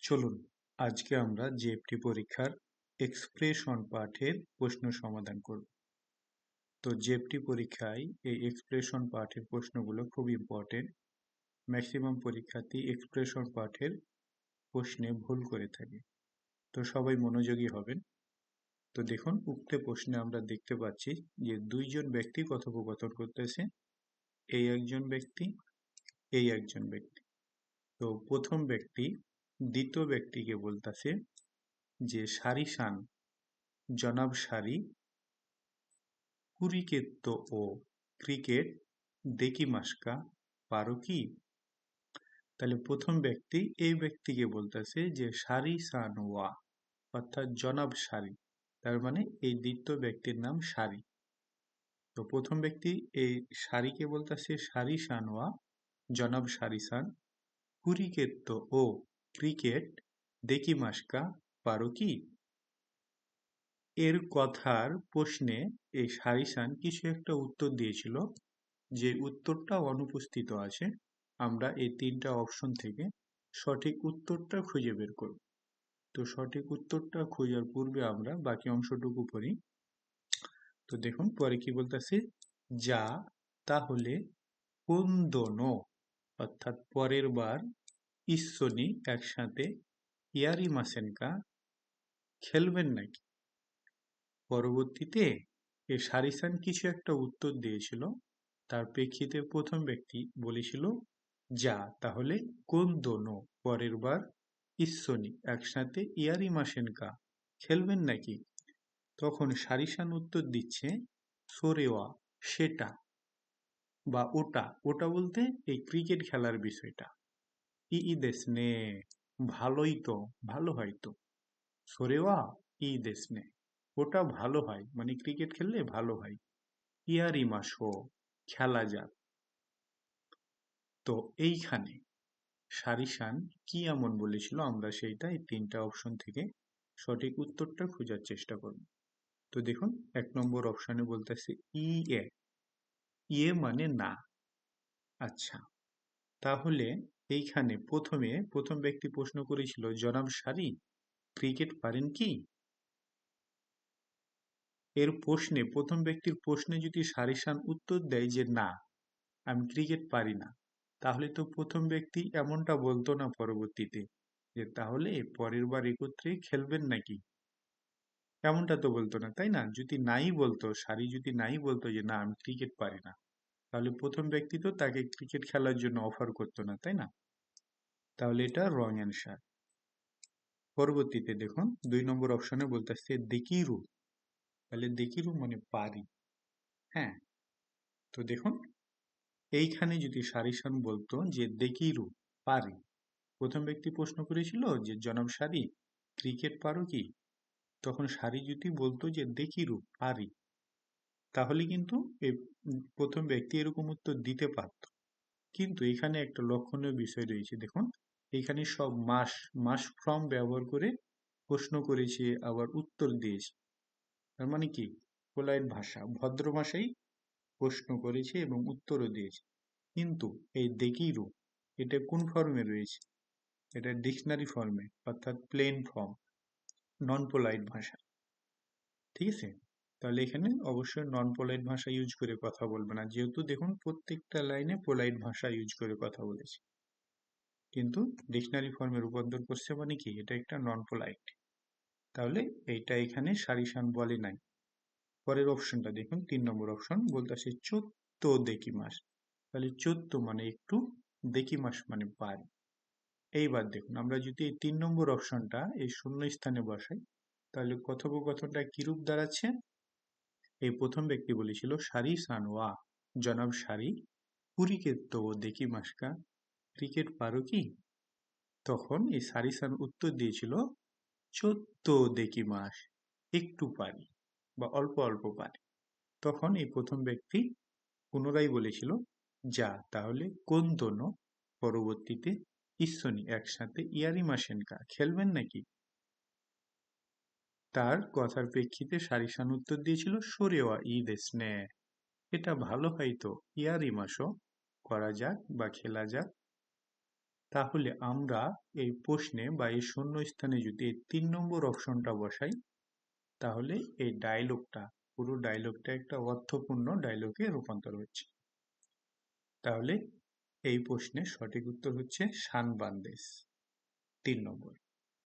চলুন আজকে আমরা জেএফটি পরীক্ষার এক্সপ্রেশন পাঠের প্রশ্ন সমাধান করব। তো জেএফটি পরীক্ষায় এই এক্সপ্রেশন পাঠের প্রশ্নগুলো খুব ইম্পর্টেন্ট। ম্যাক্সিমাম পরীক্ষার্থী এক্সপ্রেশন পাঠের প্রশ্নে ভুল করে থাকে। তো সবাই মনোযোগী হবেন। তো দেখুন উক্ত প্রশ্নে আমরা দেখতে পাচ্ছি যে দুইজন ব্যক্তি কথোপকথন করতেছে, এই একজন ব্যক্তি, এই একজন ব্যক্তি। তো প্রথম ব্যক্তি দ্বিতীয় ব্যক্তিকে বলতেছে যে সারি শান জনাব সারি কুরিকেত্ত ও ক্রিকেট দেকিমাস্কা পারো কি? তাহলে প্রথম ব্যক্তি এই ব্যক্তিকে বলতেছে যে সারি সান ওয়া, অর্থাৎ জনাব সারি, তার মানে এই দ্বিতীয় ব্যক্তির নাম সারি। তো প্রথম ব্যক্তি এই সারিকে বলতেছে সারি সান ওয়া, জনাব সারি সান কুরিকেত্ত ও ক্রিকেট দেকিমাস্কা পারো কি? এর কথার প্রশ্নে এই সারিসান কিছু একটা উত্তর দিয়েছিল, যে উত্তরটা অনুপস্থিত আছে। আমরা এই তিনটা অপশন থেকে সঠিক উত্তরটা খুঁজে বের করব। তো সঠিক উত্তরটা খোঁজার পূর্বে আমরা বাকি অংশটুকু পড়ি। তো দেখুন পরে কি বলতেছে, যা তাহলে কোন দোনো, অর্থাৎ পরের বার ইসনি একসাথে ইয়ারি মাসেনকা খেলবেন নাকি? পরবর্তীতে এ সারিসান কিছু একটা উত্তর দিয়েছিল, তার প্রেক্ষিতে প্রথম ব্যক্তি বলেছিল যা তাহলে কোন দোনো, পরের বার ইসনি একসাথে ইয়ারি মাসেনকা খেলবেন নাকি? তখন সারিসান উত্তর দিচ্ছে সোরেওয়া, সেটা বা ওটা, ওটা বলতে এই ক্রিকেট খেলার বিষয়টা। ই দেশনে, ভালোই তো, ভালো হয় তো। সোরেওয়া ই দেশনে, ওটা ভালো হয়, মানে ক্রিকেট খেললে ভালো হয়। ইয়ারি মাসো, খেলা যাক। তো এইখানে সারিসান কি এমন বলেছিল, আমরা সেইটা এই তিনটা অপশন থেকে সঠিক উত্তরটা খোঁজার চেষ্টা করব। তো দেখুন এক নম্বর অপশনে বলতেছে ইয়ে, ইয়ে মানে না। আচ্ছা, তাহলে এইখানে প্রথম ব্যক্তি প্রশ্ন করেছিল জনাব সারি ক্রিকেট পারেন কি? এর প্রশ্নে প্রথম ব্যক্তির প্রশ্নে যদি সারিসান উত্তর দেয় যে না, আমি ক্রিকেট পারি না, তাহলে তো প্রথম ব্যক্তি এমনটা বলতো না পরবর্তীতে যে তাহলে পরের বার একত্রে খেলবেন নাকি, এমনটা তো বলতো না, তাই না? যদি নাই বলতো, সারি যদি নাই বলতো যে না আমি ক্রিকেট পারি না, তাহলে প্রথম ব্যক্তি তো তাকে ক্রিকেট খেলার জন্য অফার করতো না, তাই না? তাহলে এটা রং অ্যান্সার। পরবর্তীতে দেখুন দুই নম্বর অপশনে বলতেছে দেকিরু, তাহলে দেকিরু মানে পারি। হ্যাঁ, তো দেখুন এইখানে যদি সারিসান বলতো যে দেকিরু পারি, প্রথম ব্যক্তি প্রশ্ন করেছিল যে জনাব সারি ক্রিকেট পারো কি, তখন সারি যদি বলতো যে দেকিরু পারি, তাহলে কিন্তু এই প্রথম ব্যক্তি এরকম উত্তর দিতে পারত। কিন্তু এখানে একটা লক্ষণীয় বিষয় রয়েছে, দেখুন এখানে সব মাস ফ্রম ব্যবহার করে প্রশ্ন করেছে, আবার উত্তর দিয়েছে। তার মানে কি, পোলাইট ভাষা, ভদ্র ভাষায় প্রশ্ন করেছে এবং উত্তরও দিয়েছে। কিন্তু এই দেকিরু, এটা কোন ফর্মে রয়েছে? এটা ডিকশনারি ফর্মে, অর্থাৎ প্লেন ফর্ম, নন পোলাইট ভাষা। ঠিক আছে, তাহলে এখানে অবশ্যই নন পোলাইট ভাষা ইউজ করে কথা বলবে না, যেহেতু দেখুন প্রত্যেকটা লাইনে পোলাইট ভাষা ইউজ করে কথা বলেছে, কিন্তু ডিকশনারি ফর্মে রূপান্তর করছে, মানে কি এটা একটা নন পোলাইট। তাহলে এইটা এখানে সারিসান বলে নাই। পরের অপশনটা দেখুন, 3 নম্বর অপশন বলতেছে চোদ্দ দেখি মাস, তাহলে চোদ্দ মানে একটু, দেখি মাস মানে পারি। এইবার দেখুন আমরা যদি এই 3 নম্বর অপশনটা এই শূন্য স্থানে বসাই, তাহলে কথোপকথনটা কিরূপ দাঁড়াচ্ছে? এই প্রথম ব্যক্তি বলেছিল সারি সানওয়া, জনাব সারি কুরিকেত্ত ও দেখি মাসকা ক্রিকেট পারো কি? তখন এই সারি সান উত্তর দিয়েছিল চোদ্দ দেখি মাস, একটু পারি বা অল্প অল্প পারি। তখন এই প্রথম ব্যক্তি পুনরায় বলেছিল যা তাহলে কোন দোনো, পরবর্তীতে ইসনি একসাথে ইয়ারি মাসেনকা খেলবেন নাকি? তার কথার প্রেক্ষিতে সারিসান উত্তর দিয়েছিল সোরেওয়া ই দেশনে, এটা ভালো হয় তো, ইয়ারি মাসও করা যাক বা খেলা যাক। তাহলে আমরা এই প্রশ্নে বা এই শূন্যস্থানে যদি এই ৩ নম্বর অপশনটা বসাই, তাহলে এই ডায়লগটা, পুরো ডায়লগটা একটা অর্থপূর্ণ ডায়লগে রূপান্তর হচ্ছে। তাহলে এই প্রশ্নের সঠিক উত্তর হচ্ছে শান বান্দেস, ৩ নম্বর।